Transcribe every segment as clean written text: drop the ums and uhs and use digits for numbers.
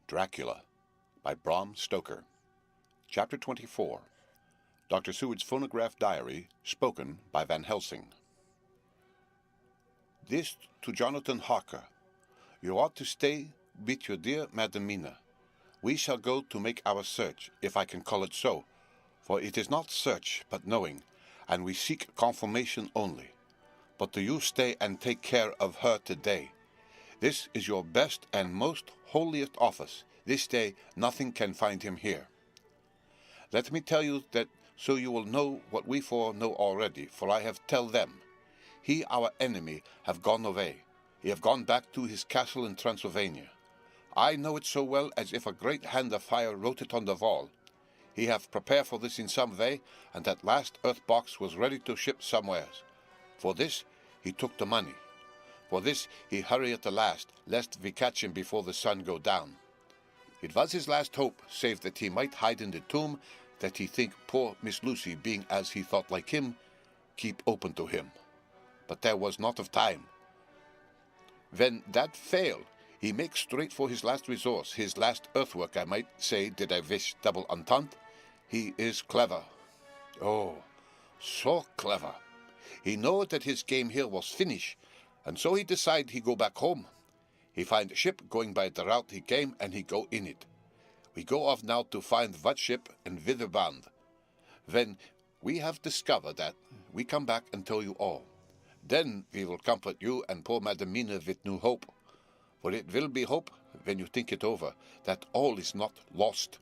Dracula by Bram Stoker. Chapter 24. Dr. Seward's phonograph diary, spoken by Van Helsing. This to Jonathan Harker. You ought to stay with your dear Madam Mina. We shall go to make our search, if I can call it so, for it is not search but knowing, and we seek confirmation only. But do you stay and take care of her today. This is your best and most holiest office. This day nothing can find him here. Let me tell you that so you will know what we four know already, for I have tell them. He, our enemy, have gone away. He have gone back to his castle in Transylvania. I know it so well as if a great hand of fire wrote it on the wall. He have prepared for this in some way, and that last earth box was ready to ship somewheres. For this he took the money. For this he hurry at the last, lest we catch him before the sun go down. It was his last hope, save that he might hide in the tomb, that he think poor Miss Lucy, being as he thought like him, keep open to him. But there was not of time. When that fail, he make straight for his last resource, his last earthwork, I might say, did I wish double entente. He is clever. Oh, so clever. He know that his game here was finish, and so he decide he go back home. He find a ship going by the route he came, and he go in it. We go off now to find what ship and whither bound. When we have discovered that, we come back and tell you all. Then we will comfort you and poor Madam Mina with new hope. For it will be hope, when you think it over, that all is not lost.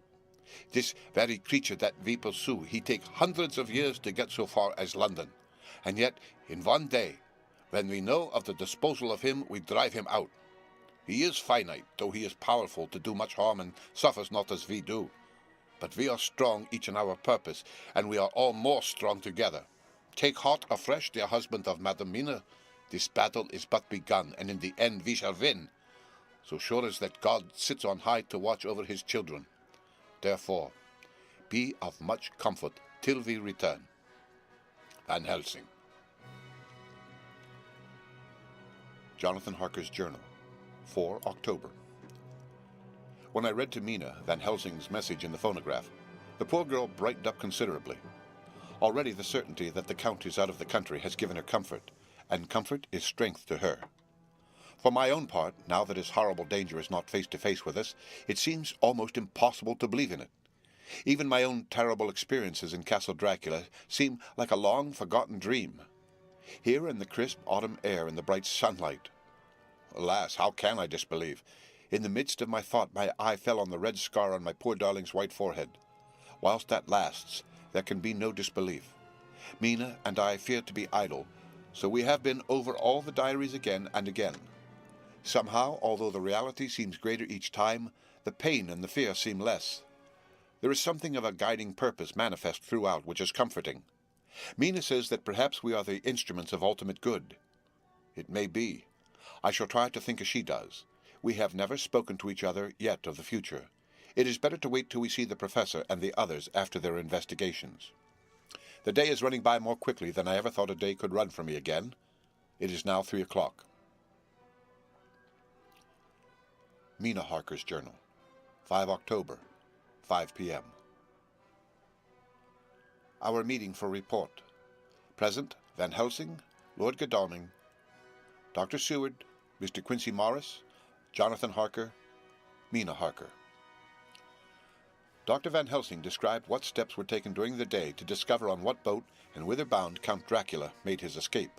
This very creature that we pursue, he take hundreds of years to get so far as London. And yet, in one day, when we know of the disposal of him, we drive him out. He is finite, though he is powerful to do much harm and suffers not as we do. But we are strong each in our purpose, and we are all more strong together. Take heart afresh, dear husband of Madam Mina. This battle is but begun, and in the end we shall win. So sure as that God sits on high to watch over his children. Therefore, be of much comfort till we return. Van Helsing. Jonathan Harker's Journal, 4 October. When I read to Mina Van Helsing's message in the phonograph, the poor girl brightened up considerably. Already the certainty that the Count is out of the country has given her comfort, and comfort is strength to her. For my own part, now that his horrible danger is not face to face with us, it seems almost impossible to believe in it. Even my own terrible experiences in Castle Dracula seem like a long-forgotten dream. Here in the crisp autumn air and the bright sunlight. Alas, how can I disbelieve? In the midst of my thought, my eye fell on the red scar on my poor darling's white forehead. Whilst that lasts, there can be no disbelief. Mina and I fear to be idle, so we have been over all the diaries again and again. Somehow, although the reality seems greater each time, the pain and the fear seem less. There is something of a guiding purpose manifest throughout which is comforting. Mina says that perhaps we are the instruments of ultimate good. It may be. I shall try to think as she does. We have never spoken to each other yet of the future. It is better to wait till we see the professor and the others after their investigations. The day is running by more quickly than I ever thought a day could run for me again. It is now 3 o'clock. Mina Harker's Journal, 5 October, 5 p.m. Our meeting for report. Present, Van Helsing, Lord Godalming, Dr. Seward, Mr. Quincy Morris, Jonathan Harker, Mina Harker. Dr. Van Helsing described what steps were taken during the day to discover on what boat and whither bound Count Dracula made his escape.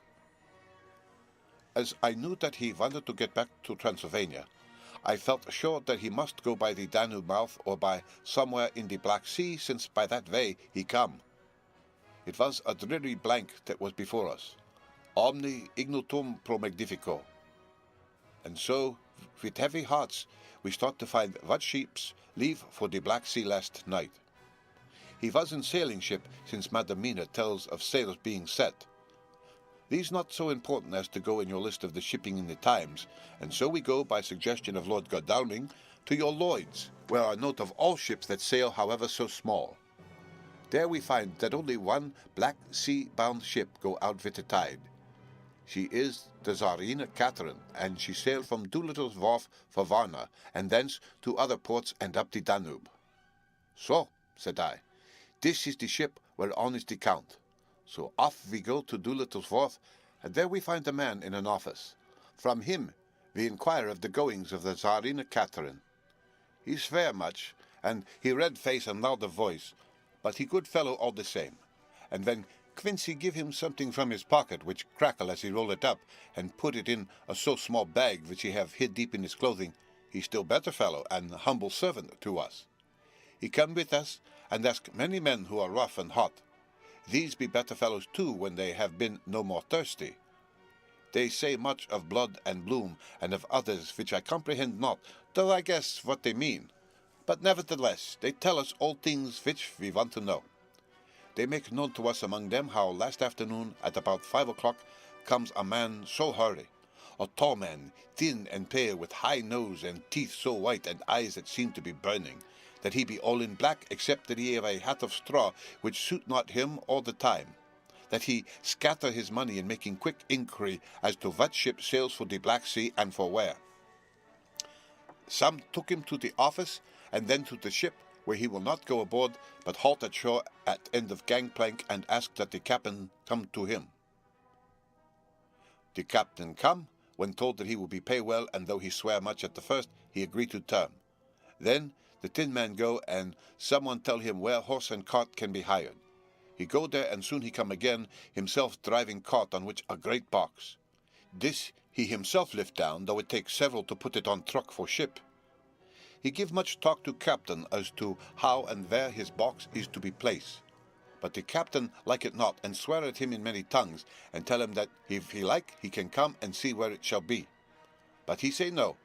As I knew that he wanted to get back to Transylvania, I felt sure that he must go by the Danube mouth or by somewhere in the Black Sea, since by that way he come. It was a dreary blank that was before us. Omni ignotum pro magnifico. And so, with heavy hearts, we start to find what ships leave for the Black Sea last night. He was in sailing ship, since Madam Mina tells of sails being set. These not so important as to go in your list of the shipping in the Times, and so we go, by suggestion of Lord Godalming, to your Lloyd's, where are note of all ships that sail however so small. There we find that only one Black Sea-bound ship go out with the tide. She is the Tsarina Catherine, and she sailed from Doolittle's wharf for Varna, and thence to other ports and up the Danube. So, said I, this is the ship whereon is the Count. So off we go to Doolittle's wharf, and there we find a man in an office. From him we inquire of the goings of the Tsarina Catherine. He swear much, and he red face and loud of voice, but he good fellow all the same. And when Quincy give him something from his pocket, which crackle as he roll it up, and put it in a so small bag which he have hid deep in his clothing, he still better fellow and humble servant to us. He come with us, and ask many men who are rough and hot. These be better fellows too when they have been no more thirsty. They say much of blood and bloom, and of others which I comprehend not, though I guess what they mean. But nevertheless, they tell us all things which we want to know. They make known to us among them how last afternoon, at about 5 o'clock, comes a man so hurry, a tall man, thin and pale, with high nose and teeth so white and eyes that seem to be burning, that he be all in black, except that he have a hat of straw which suit not him all the time, that he scatter his money in making quick inquiry as to what ship sails for the Black Sea and for where. Some took him to the office, and then to the ship, where he will not go aboard, but halt at shore at end of gangplank, and ask that the captain come to him. The captain come, when told that he will be pay well, and though he swear much at the first, he agree to term. Then the tin man go, and someone tell him where horse and cart can be hired. He go there, and soon he come again, himself driving cart on which a great box. This he himself lift down, though it takes several to put it on truck for ship. He give much talk to captain as to how and where his box is to be placed. But the captain like it not, and swear at him in many tongues, and tell him that if he like, he can come and see where it shall be. But he say no,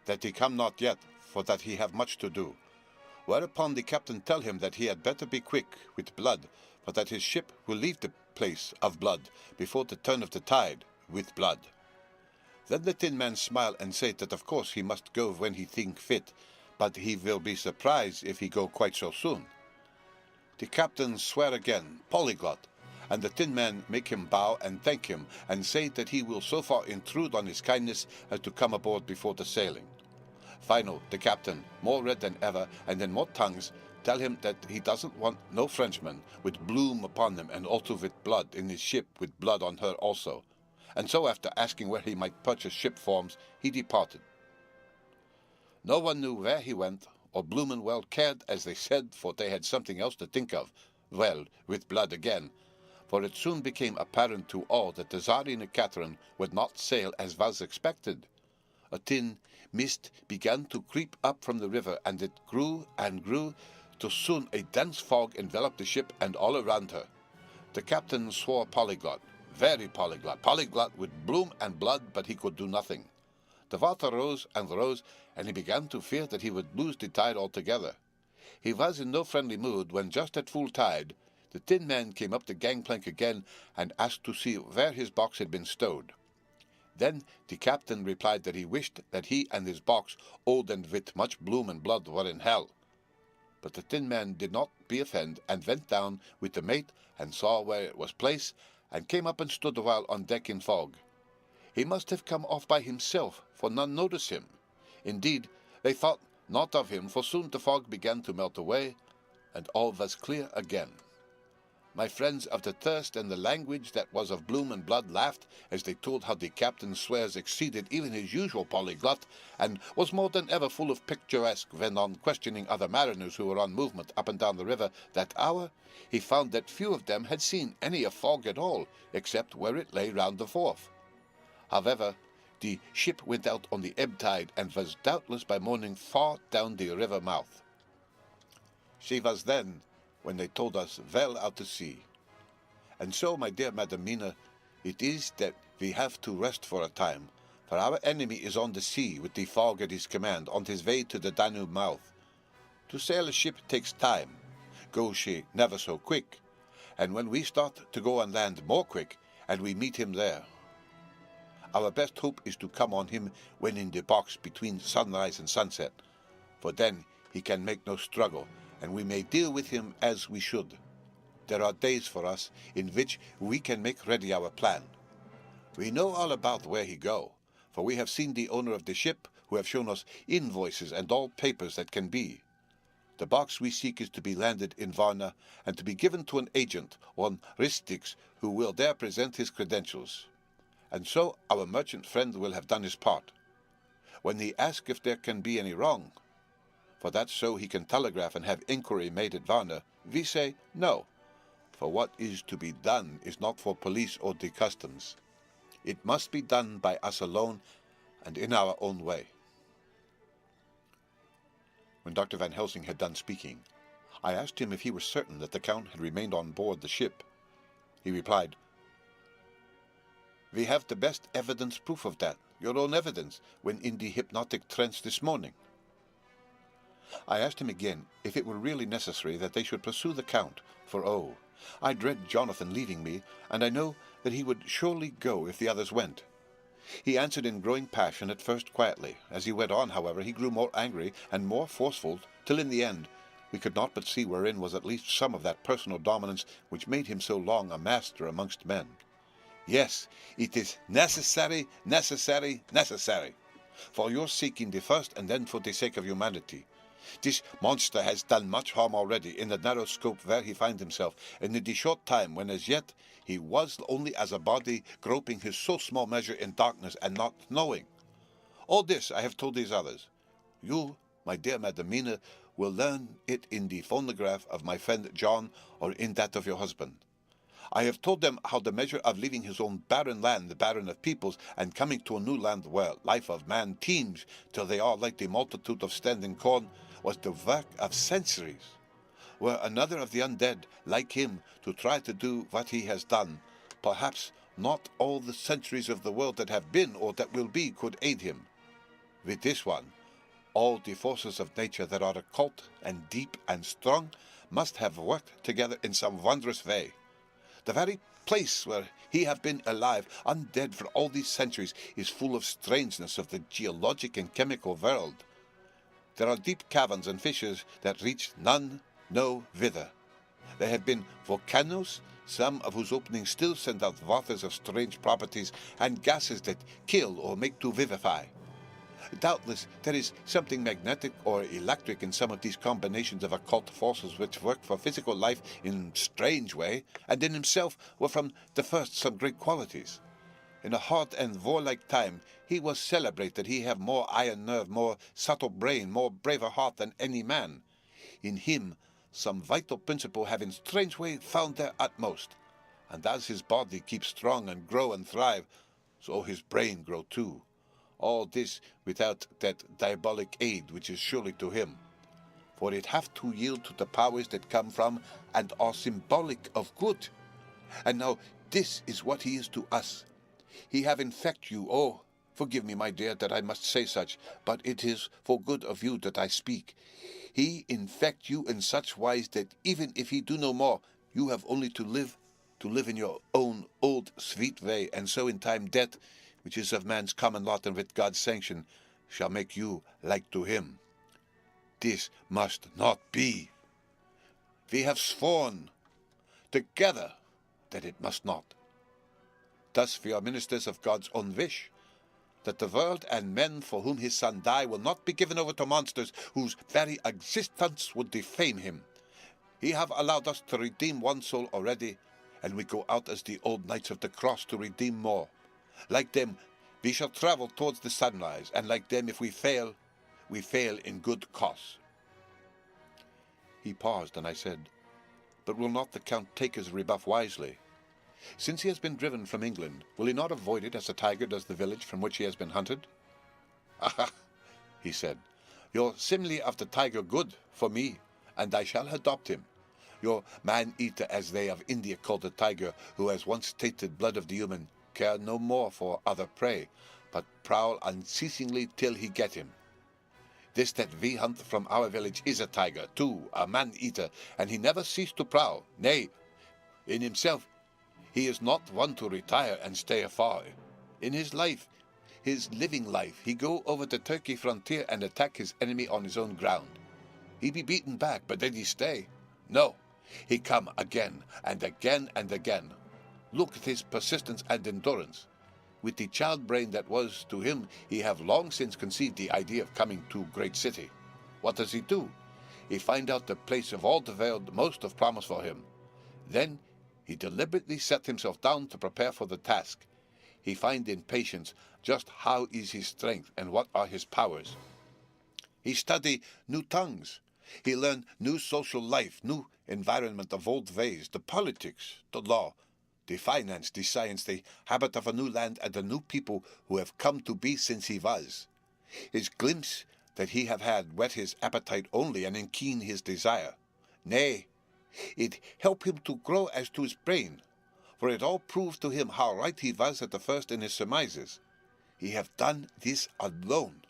that he come not yet, for that he have much to do. Whereupon the captain tell him that he had better be quick with blood, for that his ship will leave the place of blood before the turn of the tide with blood. Then the tin man smile and say that of course he must go when he think fit, but he will be surprised if he go quite so soon. The captain swear again, polyglot, and the tin man make him bow and thank him, and say that he will so far intrude on his kindness as to come aboard before the sailing. Final, the captain, more red than ever, and in more tongues, tell him that he doesn't want no Frenchman with bloom upon them, and also with blood in his ship, with blood on her also. And so after asking where he might purchase ship forms, he departed. No one knew where he went, or Bloomin' well cared, as they said, for they had something else to think of, well, with blood again, for it soon became apparent to all that the Tsarina Catherine would not sail as was expected. A thin mist began to creep up from the river, and it grew and grew, till soon a dense fog enveloped the ship and all around her. The captain swore polyglot, very polyglot with bloom and blood, but he could do nothing. The water rose, and he began to fear that he would lose the tide altogether. He was in no friendly mood when, just at full tide, the tin man came up the gangplank again and asked to see where his box had been stowed. Then the captain replied that he wished that he and his box, old and with much bloom and blood, were in hell. But the tin man did not be offended, and went down with the mate and saw where it was placed, and came up and stood a while on deck in fog. He must have come off by himself, for none noticed him. Indeed, they thought not of him, for soon the fog began to melt away, and all was clear again. My friends of the thirst and the language that was of bloom and blood laughed as they told how the captain's swears exceeded even his usual polyglot, and was more than ever full of picturesque when, on questioning other mariners who were on movement up and down the river that hour, he found that few of them had seen any fog at all, except where it lay round the wharf. However, the ship went out on the ebb tide, and was doubtless by morning far down the river mouth. She was then, when they told us, well out to sea. And so, my dear Madam Mina, it is that we have to rest for a time, for our enemy is on the sea with the fog at his command, on his way to the Danube mouth. To sail a ship takes time, go she never so quick, and when we start to go on land more quick, and we meet him there. Our best hope is to come on him when in the box between sunrise and sunset, for then he can make no struggle, and we may deal with him as we should. There are days for us in which we can make ready our plan. We know all about where he go, for we have seen the owner of the ship, who have shown us invoices and all papers that can be. The box we seek is to be landed in Varna, and to be given to an agent, one Ristix, who will there present his credentials. And so our merchant friend will have done his part. When he asks if there can be any wrong, for that so he can telegraph and have inquiry made at Varna, we say no, for what is to be done is not for police or the customs. It must be done by us alone and in our own way. When Dr. Van Helsing had done speaking, I asked him if he was certain that the Count had remained on board the ship. He replied, "We have the best evidence proof of that, your own evidence, when in the hypnotic trance this morning." I asked him again if it were really necessary that they should pursue the Count, for oh, I dread Jonathan leaving me, and I know that he would surely go if the others went. He answered in growing passion, at first quietly. As he went on, however, he grew more angry and more forceful, till in the end we could not but see wherein was at least some of that personal dominance which made him so long a master amongst men. Yes, it is necessary, necessary, necessary, for your seeking the first, and then for the sake of humanity. This monster has done much harm already in the narrow scope where he finds himself, and in the short time when as yet he was only as a body groping his so small measure in darkness and not knowing. All this I have told these others. You, my dear Madam Mina, will learn it in the phonograph of my friend John, or in that of your husband. I have told them how the measure of leaving his own barren land, the barren of peoples, and coming to a new land where life of man teems till they are like the multitude of standing corn, was the work of centuries. Were another of the undead, like him, to try to do what he has done, perhaps not all the centuries of the world that have been or that will be could aid him. With this one, all the forces of nature that are occult and deep and strong must have worked together in some wondrous way. The very place where he have been alive, undead for all these centuries, is full of strangeness of the geologic and chemical world. There are deep caverns and fissures that reach none know whither. There have been volcanoes, some of whose openings still send out waters of strange properties, and gases that kill or make to vivify. Doubtless there is something magnetic or electric in some of these combinations of occult forces which work for physical life in strange way, and in himself were from the first some great qualities. In a hard and warlike time he was celebrated. He have more iron nerve, more subtle brain, more braver heart than any man. In him some vital principle have in strange way found their utmost, and as his body keeps strong and grow and thrive, so his brain grow too. All this without that diabolic aid which is surely to him, for it have to yield to the powers that come from and are symbolic of good. And now this is what he is to us. He have infect you, oh, forgive me, my dear, that I must say such, but it is for good of you that I speak. He infect you in such wise that even if he do no more, you have only to live in your own old sweet way, and so in time death, which is of man's common lot and with God's sanction, shall make you like to him. This must not be. We have sworn together that it must not. Thus we are ministers of God's own wish, that the world and men for whom his Son died will not be given over to monsters whose very existence would defame him. He have allowed us to redeem one soul already, and we go out as the old knights of the cross to redeem more. Like them, we shall travel towards the sunrise, and like them, if we fail in good cause. He paused, and I said, "But will not the Count take his rebuff wisely? Since he has been driven from England, will he not avoid it as a tiger does the village from which he has been hunted?" "Aha," he said, "your simile of the tiger good for me, and I shall adopt him. Your man-eater, as they of India call the tiger, who has once tasted blood of the human, care no more for other prey, but prowl unceasingly till he get him. This that we hunt from our village is a tiger, too, a man-eater, and he never cease to prowl. Nay, in himself, he is not one to retire and stay afar. In his life, his living life, he go over the Turkey frontier and attack his enemy on his own ground. He be beaten back, but then he stay. No, he come again and again and again. Look at his persistence and endurance. with the child brain that was to him, he have long since conceived the idea of coming to great city. What does he do? He find out the place of all the world most of promise for him. Then he deliberately set himself down to prepare for the task. He find in patience just how is his strength and what are his powers. He study new tongues. He learn new social life, new environment of old ways, the politics, the law, the finance, the science, the habit of a new land and the new people who have come to be since he was. His glimpse that he have had whet his appetite only and enkeen his desire. Nay, it help him to grow as to his brain, for it all proved to him how right he was at the first in his surmises. He have done this alone,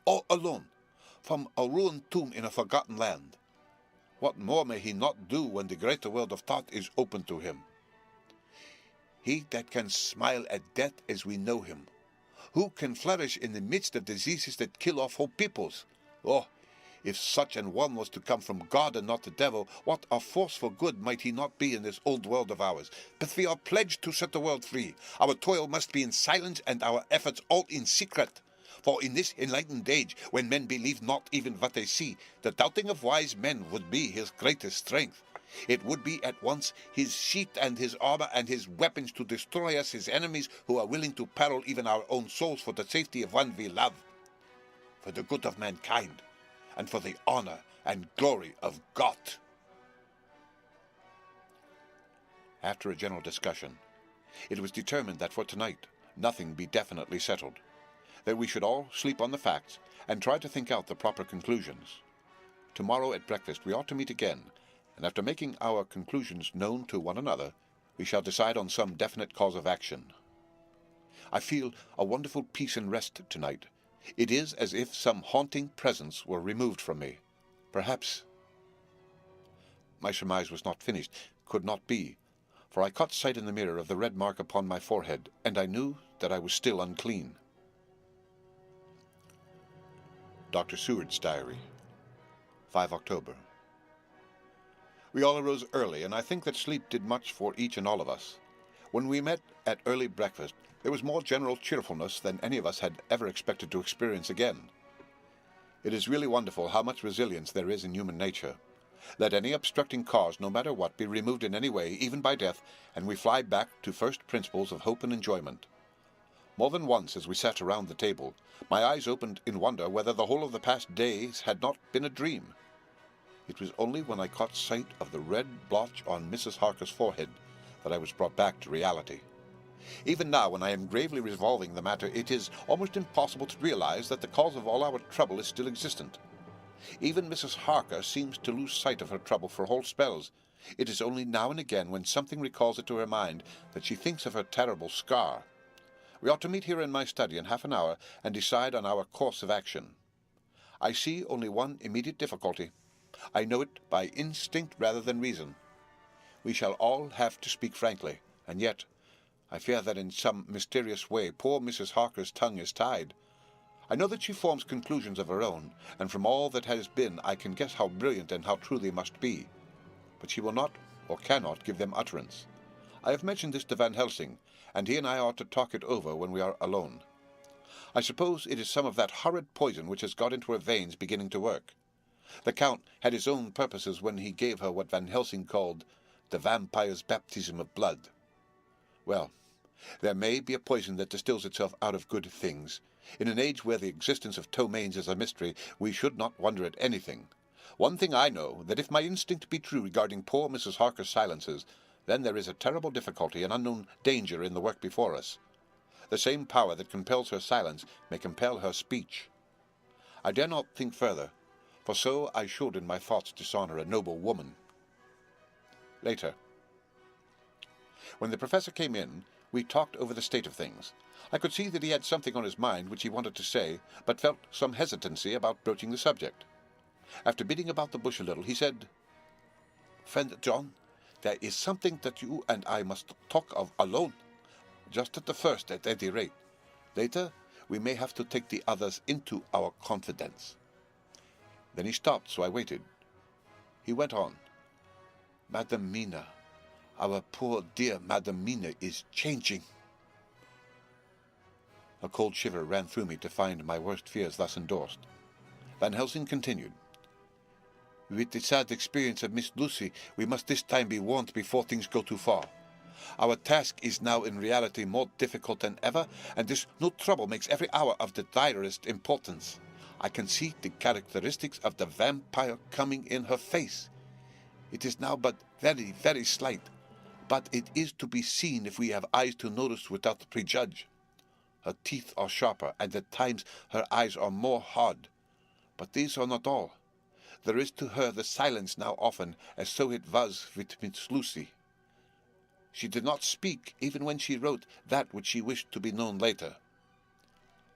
all alone, from a ruined tomb in a forgotten land. What more may he not do when the greater world of thought is open to him? He that can smile at death as we know him, who can flourish in the midst of diseases that kill off whole peoples? Oh, if such an one was to come from God and not the devil, what a force for good might he not be in this old world of ours? But we are pledged to set the world free. Our toil must be in silence and our efforts all in secret. For in this enlightened age, when men believe not even what they see, the doubting of wise men would be his greatest strength. It would be at once his sheath and his armor and his weapons to destroy us, his enemies, who are willing to peril even our own souls for the safety of one we love, for the good of mankind, and for the honor and glory of God. After a general discussion, it was determined that for tonight nothing be definitely settled, that we should all sleep on the facts and try to think out the proper conclusions. Tomorrow at breakfast we ought to meet again, and after making our conclusions known to one another, we shall decide on some definite cause of action. I feel a wonderful peace and rest tonight. It is as if some haunting presence were removed from me. Perhaps... My surmise was not finished, could not be, for I caught sight in the mirror of the red mark upon my forehead, and I knew that I was still unclean. Dr. Seward's Diary, 5 October. We all arose early, and I think that sleep did much for each and all of us. When we met at early breakfast, there was more general cheerfulness than any of us had ever expected to experience again. It is really wonderful how much resilience there is in human nature. Let any obstructing cause, no matter what, be removed in any way, even by death, and we fly back to first principles of hope and enjoyment. More than once, as we sat around the table, my eyes opened in wonder whether the whole of the past days had not been a dream. It was only when I caught sight of the red blotch on Mrs. Harker's forehead that I was brought back to reality. Even now, when I am gravely revolving the matter, it is almost impossible to realize that the cause of all our trouble is still existent. Even Mrs. Harker seems to lose sight of her trouble for whole spells. It is only now and again, when something recalls it to her mind, that she thinks of her terrible scar. We ought to meet here in my study in half an hour and decide on our course of action. I see only one immediate difficulty. I know it by instinct rather than reason. We shall all have to speak frankly, and yet I fear that in some mysterious way poor Mrs. Harker's tongue is tied. I know that she forms conclusions of her own, and from all that has been I can guess how brilliant and how true they must be. But she will not, or cannot, give them utterance. I have mentioned this to Van Helsing, and he and I ought to talk it over when we are alone. I suppose it is some of that horrid poison which has got into her veins beginning to work. The Count had his own purposes when he gave her what Van Helsing called the vampire's baptism of blood. Well, there may be a poison that distills itself out of good things. In an age where the existence of ptomaines is a mystery, we should not wonder at anything. One thing I know, that if my instinct be true regarding poor Mrs. Harker's silences, then there is a terrible difficulty and unknown danger in the work before us. The same power that compels her silence may compel her speech. I dare not think further, for so I should in my thoughts dishonor a noble woman. Later. When the professor came in, we talked over the state of things. I could see that he had something on his mind which he wanted to say, but felt some hesitancy about broaching the subject. After beating about the bush a little, he said, "Friend John, there is something that you and I must talk of alone, just at the first at any rate. Later, we may have to take the others into our confidence." Then he stopped, so I waited. He went on, "Madam Mina, our poor dear Madam Mina is changing." A cold shiver ran through me to find my worst fears thus endorsed. Van Helsing continued. With the sad experience of Miss Lucy, we must this time be warned before things go too far. Our task is now in reality more difficult than ever, and this new trouble makes every hour of the direst importance. I can see the characteristics of the vampire coming in her face. It is now but very, very slight, but it is to be seen if we have eyes to notice without prejudge. Her teeth are sharper, and at times her eyes are more hard. But these are not all. There is to her the silence now often, as so it was with Miss Lucy. She did not speak even when she wrote that which she wished to be known later.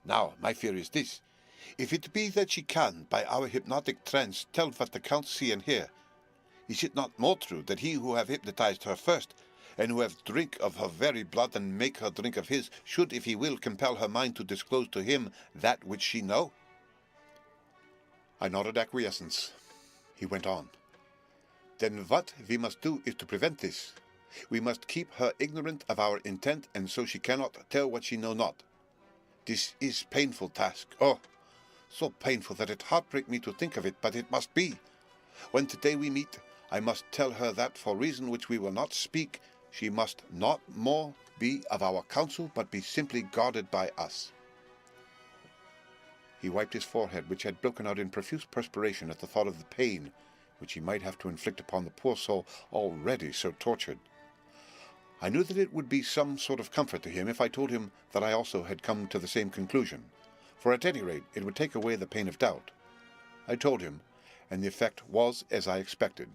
Now, my fear is this. If it be that she can, by our hypnotic trance, tell what the Count see and hear, is it not more true that he who have hypnotized her first, and who have drink of her very blood and make her drink of his, should, if he will, compel her mind to disclose to him that which she know? I nodded acquiescence. He went on. Then what we must do is to prevent this. We must keep her ignorant of our intent, and so she cannot tell what she know not. This is painful task. Oh, so painful that it heartbreak me to think of it, but it must be. When today we meet, I must tell her that for reason which we will not speak, she must not more be of our counsel, but be simply guarded by us. He wiped his forehead, which had broken out in profuse perspiration at the thought of the pain which he might have to inflict upon the poor soul already so tortured. I knew that it would be some sort of comfort to him if I told him that I also had come to the same conclusion, for at any rate it would take away the pain of doubt. I told him, and the effect was as I expected.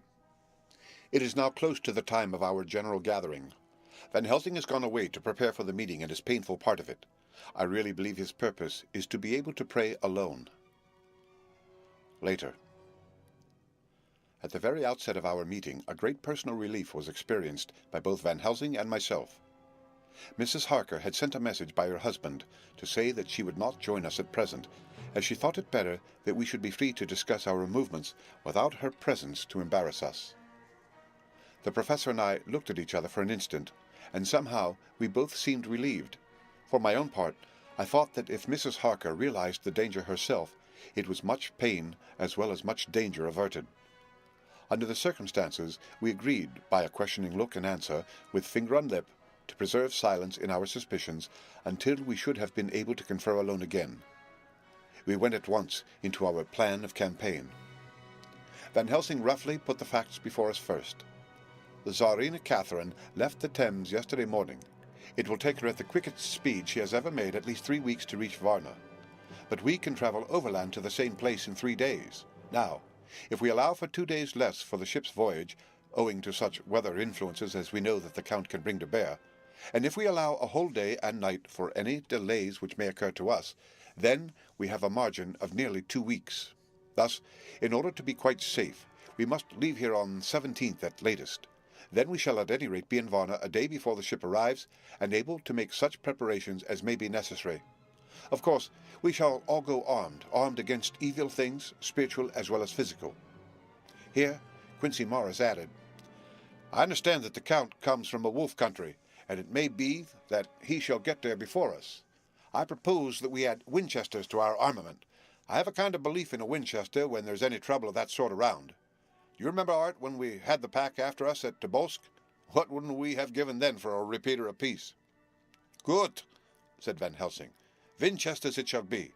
It is now close to the time of our general gathering. Van Helsing has gone away to prepare for the meeting and is painful part of it. I really believe his purpose is to be able to pray alone. Later. At the very outset of our meeting, a great personal relief was experienced by both Van Helsing and myself. Mrs. Harker had sent a message by her husband to say that she would not join us at present, as she thought it better that we should be free to discuss our movements without her presence to embarrass us. The professor and I looked at each other for an instant, and somehow we both seemed relieved. For my own part, I thought that if Mrs. Harker realized the danger herself, it was much pain as well as much danger averted. Under the circumstances, we agreed, by a questioning look and answer, with finger on lip, to preserve silence in our suspicions until we should have been able to confer alone again. We went at once into our plan of campaign. Van Helsing roughly put the facts before us first. The Tsarina Catherine left the Thames yesterday morning. It will take her at the quickest speed she has ever made at least 3 weeks to reach Varna. But we can travel overland to the same place in 3 days. Now, if we allow for 2 days less for the ship's voyage, owing to such weather influences as we know that the Count can bring to bear, and if we allow a whole day and night for any delays which may occur to us, then we have a margin of nearly 2 weeks. Thus, in order to be quite safe, we must leave here on 17th at latest. Then we shall at any rate be in Varna a day before the ship arrives, and able to make such preparations as may be necessary. Of course, we shall all go armed against evil things, spiritual as well as physical. Here, Quincy Morris added, I understand that the Count comes from a wolf country, and it may be that he shall get there before us. I propose that we add Winchesters to our armament. I have a kind of belief in a Winchester when there's any trouble of that sort around. Do you remember, Art, when we had the pack after us at Tobolsk? What wouldn't we have given then for a repeater apiece? Good, said Van Helsing. Winchesters it shall be.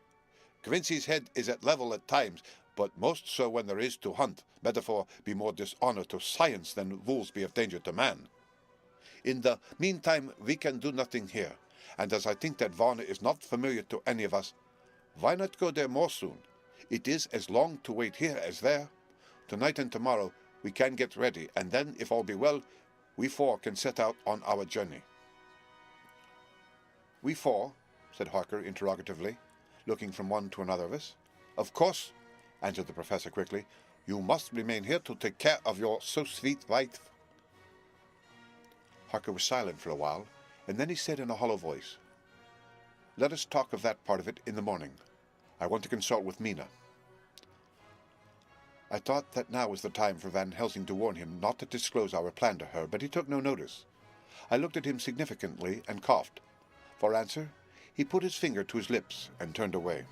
Quincy's head is at level at times, but most so when there is to hunt, metaphor be more dishonour to science than wolves be of danger to man. In the meantime we can do nothing here, and as I think that Varna is not familiar to any of us, why not go there more soon? It is as long to wait here as there. Tonight and tomorrow we can get ready, and then, if all be well, we four can set out on our journey. We four, said Harker interrogatively, looking from one to another of us. Of course, answered the professor quickly. You must remain here to take care of your so sweet wife. Harker was silent for a while, and then he said in a hollow voice, Let us talk of that part of it in the morning. I want to consult with Mina. I thought that now was the time for Van Helsing to warn him not to disclose our plan to her, but he took no notice. I looked at him significantly and coughed. For answer, He put his finger to his lips and turned away.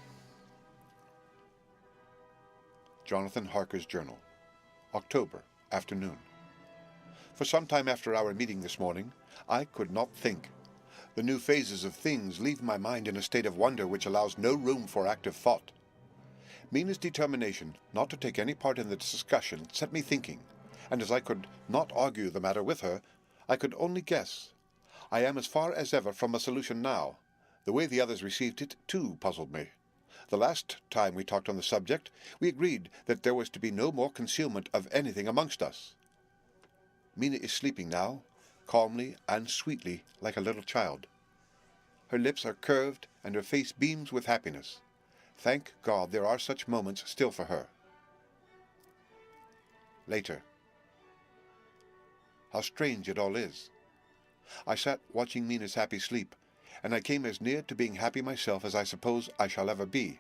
Jonathan Harker's Journal, October, afternoon. For some time after our meeting this morning, I could not think. The new phases of things leave my mind in a state of wonder which allows no room for active thought. Mina's determination not to take any part in the discussion set me thinking, and as I could not argue the matter with her, I could only guess. I am as far as ever from a solution now. The way the others received it, too, puzzled me. The last time we talked on the subject, we agreed that there was to be no more concealment of anything amongst us. Mina is sleeping now, calmly and sweetly, like a little child. Her lips are curved, and her face beams with happiness. Thank God there are such moments still for her. Later. How strange it all is. I sat watching Mina's happy sleep, and I came as near to being happy myself as I suppose I shall ever be.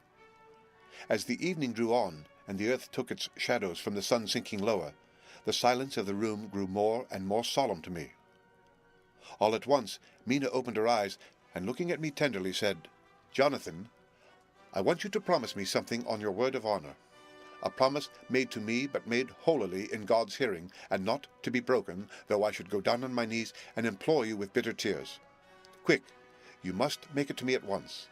As the evening drew on, and the earth took its shadows from the sun sinking lower, the silence of the room grew more and more solemn to me. All at once, Mina opened her eyes, and looking at me tenderly said, "Jonathan, I want you to promise me something on your word of honor. A promise made to me, but made holily in God's hearing, and not to be broken, though I should go down on my knees and implore you with bitter tears. Quick, you must make it to me at once."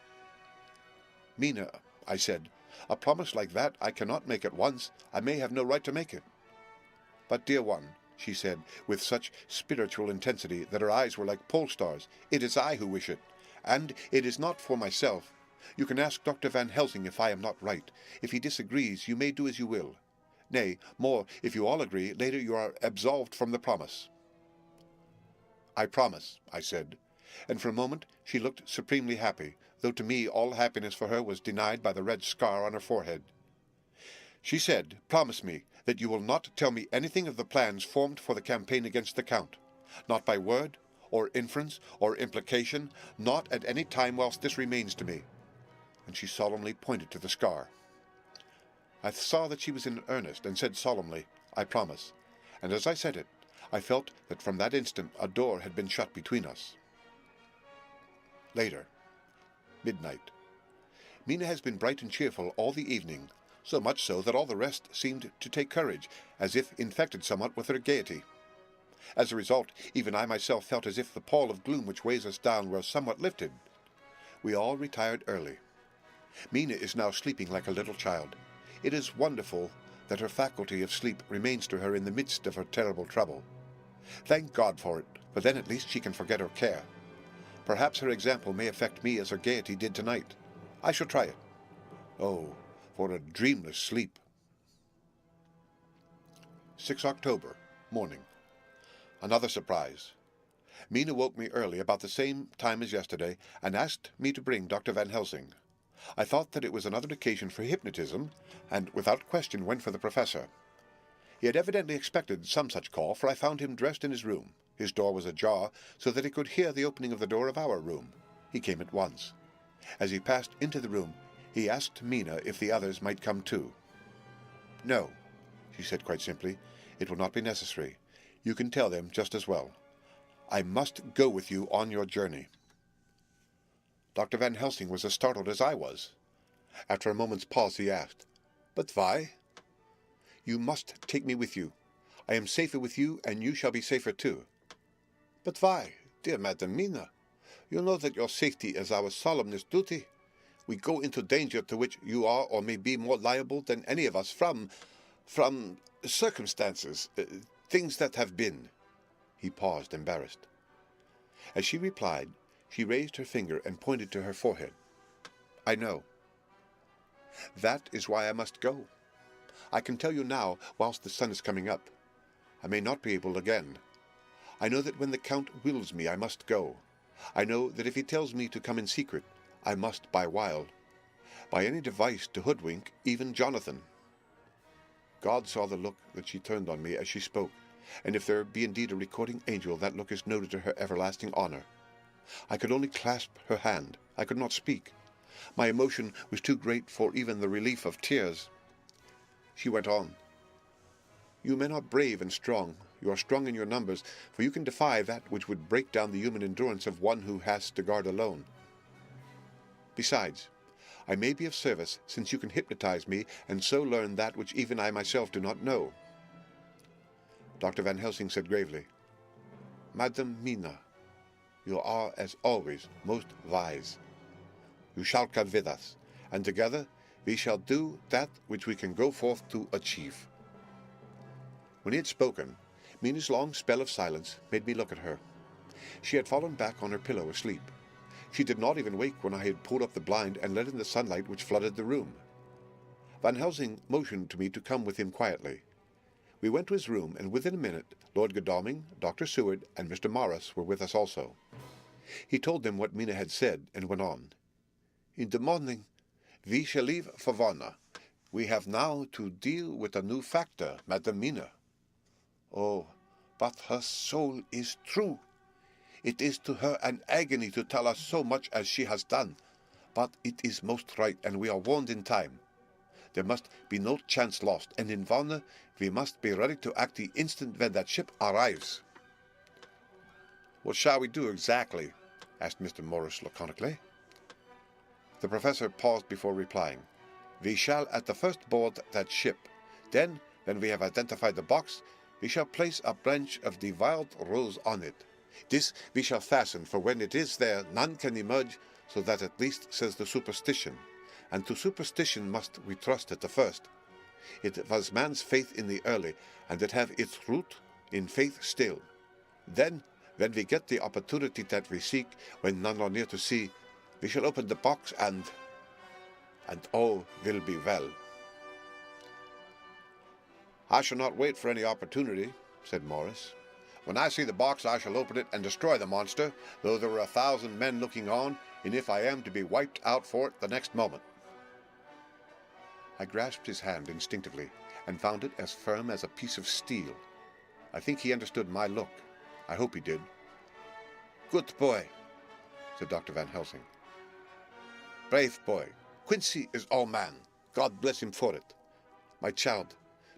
"Mina," I said, "a promise like that I cannot make at once. I may have no right to make it." "But, dear one," she said, with such spiritual intensity that her eyes were like pole stars, "it is I who wish it, and it is not for myself. You can ask Dr. Van Helsing if I am not right. If he disagrees, you may do as you will. Nay, more, if you all agree, later you are absolved from the promise." "I promise," I said, and for a moment she looked supremely happy, though to me all happiness for her was denied by the red scar on her forehead. She said, "Promise me that you will not tell me anything of the plans formed for the campaign against the Count, not by word, or inference, or implication, not at any time whilst this remains to me." And she solemnly pointed to the scar. I saw that she was in earnest, and said solemnly, "I promise," and as I said it, I felt that from that instant a door had been shut between us. Later. Midnight. Mina has been bright and cheerful all the evening, so much so that all the rest seemed to take courage, as if infected somewhat with her gaiety. As a result, even I myself felt as if the pall of gloom which weighs us down were somewhat lifted. We all retired early. Mina is now sleeping like a little child. It is wonderful that her faculty of sleep remains to her in the midst of her terrible trouble. Thank God for it, for then at least she can forget her care. Perhaps her example may affect me as her gaiety did tonight. I shall try it. Oh, for a dreamless sleep. 6 October, morning. Another surprise. Mina woke me early, about the same time as yesterday, and asked me to bring Dr. Van Helsing. I thought that it was another occasion for hypnotism, and without question went for the professor. He had evidently expected some such call, for I found him dressed in his room. His door was ajar, so that he could hear the opening of the door of our room. He came at once. As he passed into the room, he asked Mina if the others might come too. "No," she said quite simply, "it will not be necessary. You can tell them just as well. I must go with you on your journey." Dr. Van Helsing was as startled as I was. After a moment's pause he asked, "But why?" "You must take me with you. I am safer with you, and you shall be safer too." "But why, dear Madam Mina? You know that your safety is our solemnest duty. We go into danger to which you are or may be more liable than any of us from circumstances, things that have been." He paused, embarrassed. As she replied, she raised her finger and pointed to her forehead. "I know. That is why I must go. I can tell you now, whilst the sun is coming up. I may not be able again. I know that when the Count wills me, I must go. I know that if he tells me to come in secret, I must by wile, by any device to hoodwink even Jonathan." God saw the look that she turned on me as she spoke, and if there be indeed a recording angel, that look is noted to her everlasting honor. I could only clasp her hand. I could not speak. My emotion was too great for even the relief of tears. She went on, "You men are brave and strong. You are strong in your numbers, for you can defy that which would break down the human endurance of one who has to guard alone. Besides, I may be of service, since you can hypnotize me and so learn that which even I myself do not know." Dr. Van Helsing said gravely, "Madam Mina, you are, as always, most wise. You shall come with us, and together we shall do that which we can go forth to achieve." When he had spoken, Mina's long spell of silence made me look at her. She had fallen back on her pillow asleep. She did not even wake when I had pulled up the blind and let in the sunlight which flooded the room. Van Helsing motioned to me to come with him quietly. We went to his room, and within a minute Lord Godalming, Dr. Seward, and Mr. Morris were with us also. He told them what Mina had said, and went on. "In the morning we shall leave for Varna. We have now to deal with a new factor, Madam Mina. Oh, but her soul is true. It is to her an agony to tell us so much as she has done, but it is most right, and we are warned in time. There must be no chance lost, and in Varna we must be ready to act the instant when that ship arrives." "What shall we do exactly?" asked Mr. Morris laconically. The professor paused before replying. "We shall at the first board that ship. Then, when we have identified the box, we shall place a branch of the wild rose on it. This we shall fasten, for when it is there none can emerge, so that at least says the superstition. And to superstition must we trust at the first. It was man's faith in the early, and it have its root in faith still. Then, when we get the opportunity that we seek, when none are near to see, we shall open the box and all will be well." "I shall not wait for any opportunity," said Morris. "When I see the box I shall open it and destroy the monster, though there are 1,000 men looking on, and if I am to be wiped out for it the next moment." I grasped his hand instinctively, and found it as firm as a piece of steel. I think he understood my look. I hope he did. "Good boy," said Dr. Van Helsing. "Brave boy. Quincy is all man. God bless him for it. My child,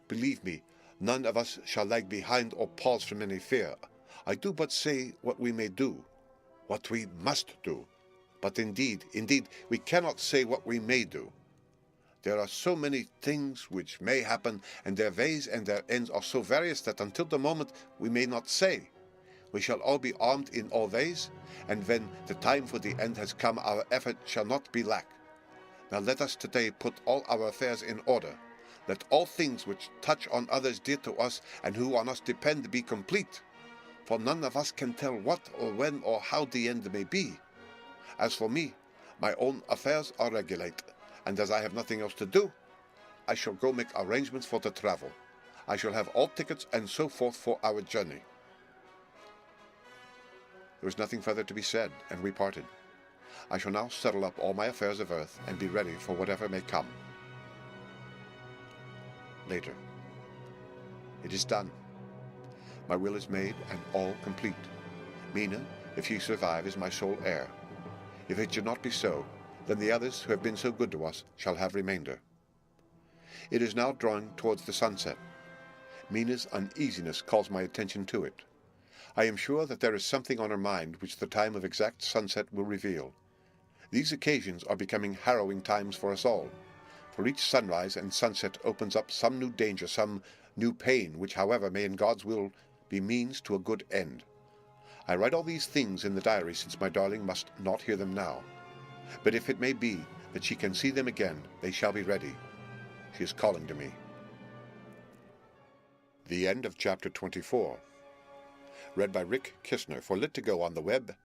believe me, none of us shall lag behind or pause from any fear. I do but say what we may do, what we must do. But indeed, we cannot say what we may do. There are so many things which may happen, and their ways and their ends are so various that until the moment we may not say. We shall all be armed in all ways, and when the time for the end has come, our effort shall not be lack. Now let us today put all our affairs in order. Let all things which touch on others dear to us and who on us depend be complete, for none of us can tell what or when or how the end may be. As for me, my own affairs are regulate, and as I have nothing else to do, I shall go make arrangements for the travel. I shall have all tickets and so forth for our journey." There was nothing further to be said, and we parted. I shall now settle up all my affairs of earth and be ready for whatever may come. Later. It is done. My will is made and all complete. Mina, if she survive, is my sole heir. If it should not be so, then the others who have been so good to us shall have remainder. It is now drawing towards the sunset. Mina's uneasiness calls my attention to it. I am sure that there is something on her mind which the time of exact sunset will reveal. These occasions are becoming harrowing times for us all. For each sunrise and sunset opens up some new danger, some new pain, which, however, may in God's will be means to a good end. I write all these things in the diary, since my darling must not hear them now. But if it may be that she can see them again, they shall be ready. She is calling to me. The end of chapter 24. Read by Rick Kistner for Lit2Go on the web